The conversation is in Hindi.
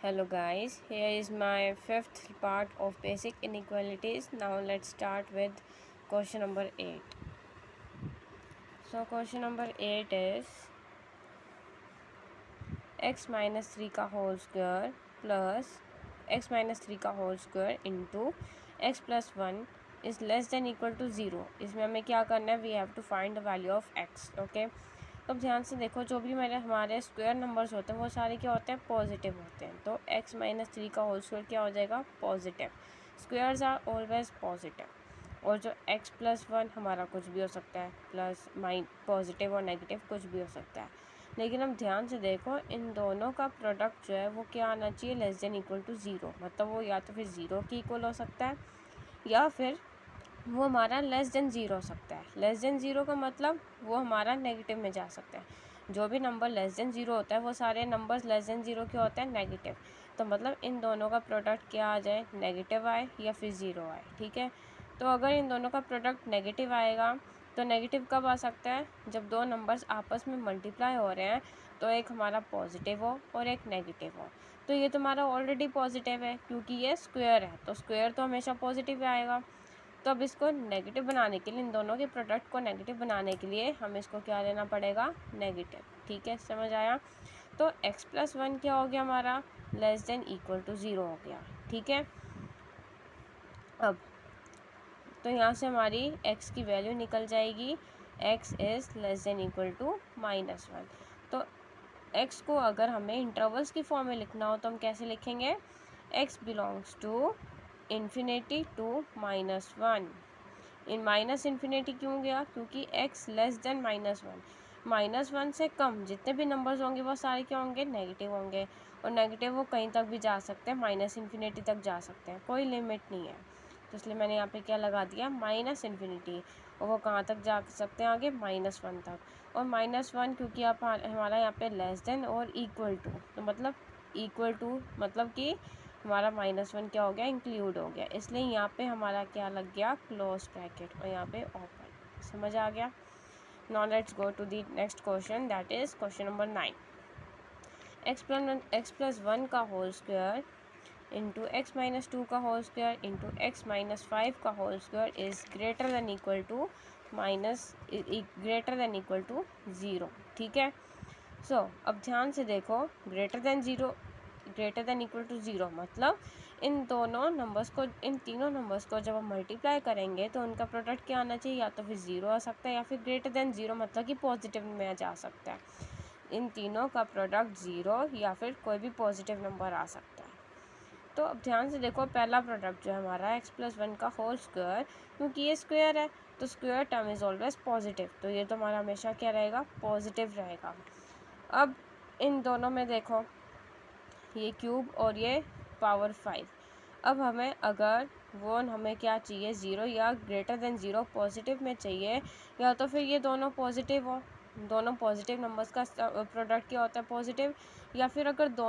Hello guys, here is my fifth part of basic inequalities. Now let's start with question number 8. So question number 8 is x minus 3 का whole square plus x minus 3 का whole square into x plus 1 is less than equal to 0. इसमें हमें क्या करना है, we have to find the value of x. Okay, तो अब ध्यान से देखो, जो भी हमारे स्क्वायर नंबर्स होते हैं वो सारे क्या होते हैं, पॉजिटिव होते हैं. तो x माइनस 3 का होल स्क्वायर क्या हो जाएगा, positive. Squares are always positive. और जो x प्लस 1 हमारा कुछ भी हो सकता है, प्लस पॉजिटिव और नेगेटिव कुछ भी हो सकता है. लेकिन अब ध्यान से देखो, इन दोनों का प्रोडक्ट जो है वो क्या आना चाहिए, लेस देन इक्वल टू 0. मतलब वो या तो फिर 0 की इक्वल हो सकता है या फिर वो हमारा लेस देन 0 हो सकता है. लेस देन 0 का मतलब वो हमारा नेगेटिव में जा सकता है. जो भी नंबर लेस देन 0 होता है वो सारे नंबर्स लेस देन 0 के होते हैं नेगेटिव. तो मतलब इन दोनों का प्रोडक्ट क्या आ जाए, नेगेटिव आए या फिर 0 आए. ठीक है, तो अगर इन दोनों का प्रोडक्ट नेगेटिव आएगा तो नेगेटिव कब आ सकता है, जब दो नंबर्स आपस में मल्टीप्लाई हो रहे हैं तो एक हमारा पॉजिटिव हो और एक नेगेटिव हो. तो ये तो हमारा ऑलरेडी पॉजिटिव है क्योंकि ये स्क्वायर है, तो स्क्वायर तो हमेशा पॉजिटिव आएगा. तो अब इसको नेगेटिव बनाने के लिए, इन दोनों के प्रोडक्ट को नेगेटिव बनाने के लिए हमें इसको क्या लेना पड़ेगा, नेगेटिव. ठीक है, समझ आया. तो x प्लस 1 क्या हो गया हमारा, लेस देन इक्वल टू 0 हो गया. ठीक है, अब तो यहाँ से हमारी x की वैल्यू निकल जाएगी, x is less than equal to -1. तो x को अगर हमें इंटरवल्स की फॉर्म में लिखना हो तो हम कैसे लिखेंगे, x belongs to infinity to -1. In minus infinity क्यों गया, क्योंकि x लेस देन -1. -1 से कम जितने भी नंबर्स होंगे वो सारे क्या होंगे, नेगेटिव होंगे. और नेगेटिव वो कहीं तक भी जा सकते हैं, माइनस इन्फिनिटी तक जा सकते हैं, कोई लिमिट नहीं है. तो इसलिए मैंने यहाँ पे क्या लगा दिया, माइनस इन्फिनिटी. और वो कहाँ तक जा सकते हैं आगे, -1 तक. और -1 क्योंकि आप हमारा यहाँ पे लेस देन और इक्वल टू, तो मतलब इक्वल टू मतलब कि हमारा -1 क्या हो गया, इंक्लूड हो गया. इसलिए यहाँ पे हमारा क्या लग गया, क्लोज ब्रैकेट, और यहाँ पे ओपन. समझ आ गया. Now let's go to the next question, that is question number 9. x plus 1 का whole square into x minus 2 का whole square into x minus 5 का whole square is greater than equal to greater than equal to 0. ठीक है, सो अब ध्यान से देखो, ग्रेटर देन इक्वल टू 0 मतलब इन दोनों नंबर्स को, इन तीनों नंबर्स को जब हम मल्टीप्लाई करेंगे तो उनका प्रोडक्ट क्या आना चाहिए, या तो फिर 0 आ सकता है या फिर ग्रेटर देन 0 मतलब कि पॉजिटिव में जा सकता है. इन तीनों का प्रोडक्ट 0 या फिर कोई भी पॉजिटिव नंबर आ सकता है. तो अब ध्यान से देखो, पहला प्रोडक्ट जो है हमारा x प्लस 1 का होल स्क्वायर, क्योंकि ये स्क्वायर है तो square term is always positive, तो ये तो हमारा हमेशा क्या रहेगा, पॉजिटिव रहेगा. अब इन दोनों में देखो, ये क्यूब और ये पावर 5. अब हमें अगर वो हमें क्या चाहिए, 0 या ग्रेटर देन 0 पॉजिटिव में चाहिए, या तो फिर ये दोनों पॉजिटिव हो, दोनों पॉजिटिव नंबर्स का प्रोडक्ट क्या होता है, पॉजिटिव. या फिर अगर दोनों